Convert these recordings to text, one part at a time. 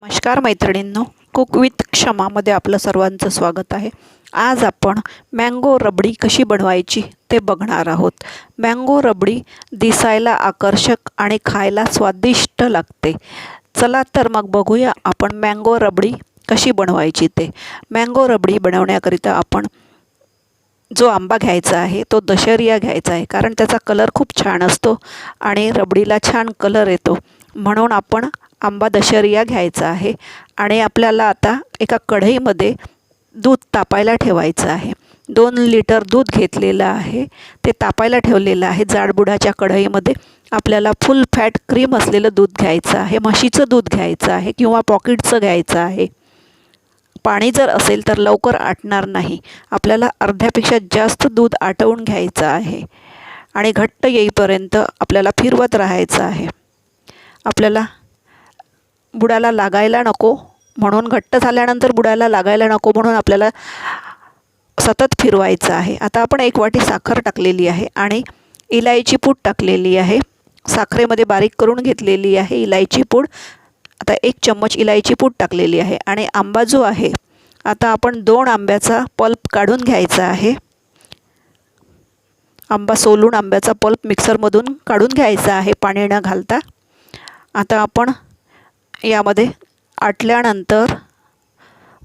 नमस्कार मैत्रिणींनो, cook with क्षमामध्ये आपलं सर्वांचं स्वागत आहे। आज आपण मँगो रबडी कशी बनवायची ते बघणार आहोत। मँगो रबडी दिसायला आकर्षक आणि खायला स्वादिष्ट लागते। चला तर मग बघूया आपण मँगो रबडी कशी बनवायची ते। मँगो रबडी बनवण्याकरिता आपण जो आंबा घ्यायचा आहे तो दशहरिया घ्यायचा आहे, कारण त्याचा कलर खूप छान असतो आणि रबडीला छान कलर येतो, म्हणून आपण आंबा दशहरिया घ्यायचा आहे। आणि आपल्याला आता एका कढईमध्ये दूध तापायला ठेवायचं आहे। 2 लिटर दूध घेतलेलं आहे, ते तापायला ठेवलेलं आहे। जाडबुडाच्या कढईमध्ये आपल्याला फुल फॅट क्रीम असलेलं दूध घ्यायचं आहे। म्हशीचं दूध घ्यायचं आहे किंवा पॉकेटचं घ्यायचं आहे। पाणी जर असेल तर लवकर आटणार नाही। आपल्याला अर्ध्यापेक्षा जास्त दूध आटवून घ्यायचं आहे आणि घट्ट येईपर्यंत आपल्याला फिरवत राहायचं आहे। आपल्याला बुडाला लागायला नको म्हणून, घट्ट झाल्यानंतर बुडाला लागायला नको म्हणून आपल्याला सतत फिरवायचं आहे। आता आपण 1 वाटी साखर टाकलेली आहे आणि इलायची पूड टाकलेली आहे। साखरेमध्ये बारीक करून घेतलेली आहे इलायची पूड। आता 1 चम्मच इलायची पूड टाकलेली आहे आणि आंबा जो आहे, आता आपण 2 आंब्याचा पल्प काढून घ्यायचा आहे। आंबा सोलून आंब्याचा पल्प मिक्सरमधून काढून घ्यायचा आहे पाणी न घालता। आता आपण यामध्ये आटल्यानंतर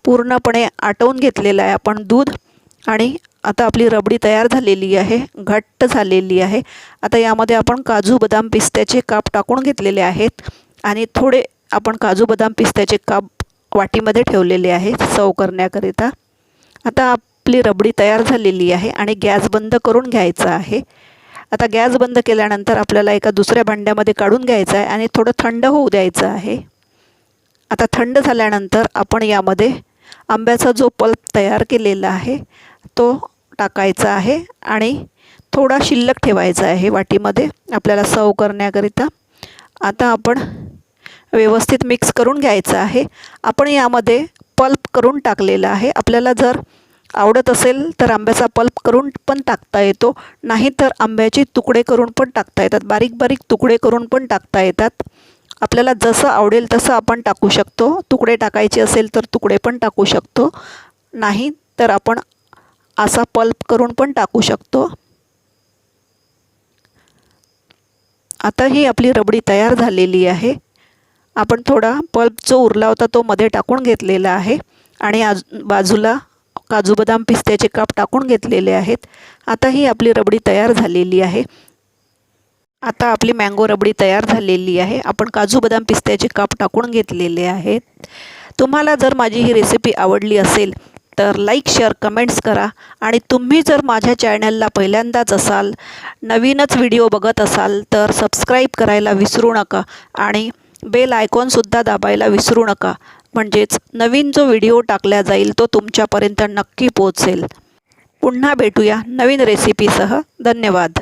पूर्णपणे आटवून घेतलेलं आहे आपण दूध, आणि आता आपली रबडी तयार झालेली आहे, घट्ट झालेली आहे। आता यामध्ये आपण काजू बदाम पिस्त्याचे काप टाकून घेतलेले आहेत आणि थोडे आपण काजू बदाम पिस्त्याचे काप वाटीमध्ये ठेवलेले आहेत सर्व करण्याकरिता। आता आपली रबडी तयार झालेली आहे आणि गॅस बंद करून घ्यायचा आहे। आता गॅस बंद केल्यानंतर आपल्याला एका दुसऱ्या भांड्यामध्ये काढून घ्यायचं आहे आणि थोडं थंड होऊ द्यायचं आहे। आता थंड झाल्यानंतर आपण यामध्ये आंब्याचा जो पल्प तयार केलेला आहे तो टाकायचा आहे आणि थोडा शिल्लक ठेवायचा आहे वाटीमध्ये आपल्याला सर्व करण्याकरिता। आता आपण व्यवस्थित मिक्स करून घ्यायचं आहे। आपण यामध्ये पल्प करून टाकलेला आहे। आपल्याला जर आवडत असेल तर आंब्याचा पल्प करून पण टाकता येतो, नाही तर आंब्याचे तुकडे करून पण टाकता येतात, बारीक बारीक तुकडे करून पण टाकता येतात। आपल्याला जसं आवडेल तसं आपण टाकू शकतो। तुकडे टाकायचे असेल तर तुकडे पण टाकू शकतो, नाही तर आपण असा पल्प करून पण टाकू शकतो। आता ही आपली रबडी तयार झालेली आहे। आपण थोडा पल्प जो उरला होता तो मध्ये टाकून घेतलेला आहे आणि बाजूला काजू बदाम पिस्त्याचे काप टाकून घेतलेले आहेत। आता ही आपली रबडी तयार झालेली आहे। आता आपली मँगो रबडी तयार झालेली आहे। आपण काजू बदाम पिस्त्याचे काप टाकून घेतलेले आहेत। तुम्हाला जर माझी ही रेसिपी आवडली असेल तर लाईक, शेअर, कमेंट्स करा। आणि तुम्ही जर माझ्या चॅनलला पहिल्यांदाच असाल, नवीनच व्हिडिओ बघत असाल तर सबस्क्राईब करायला विसरू नका आणि बेल आयकॉनसुद्धा दाबायला विसरू नका, म्हणजेच नवीन जो व्हिडिओ टाकला जाईल तो तुमच्यापर्यंत नक्की पोहोचेल। पुन्हा भेटूया नवीन रेसिपीसह। धन्यवाद।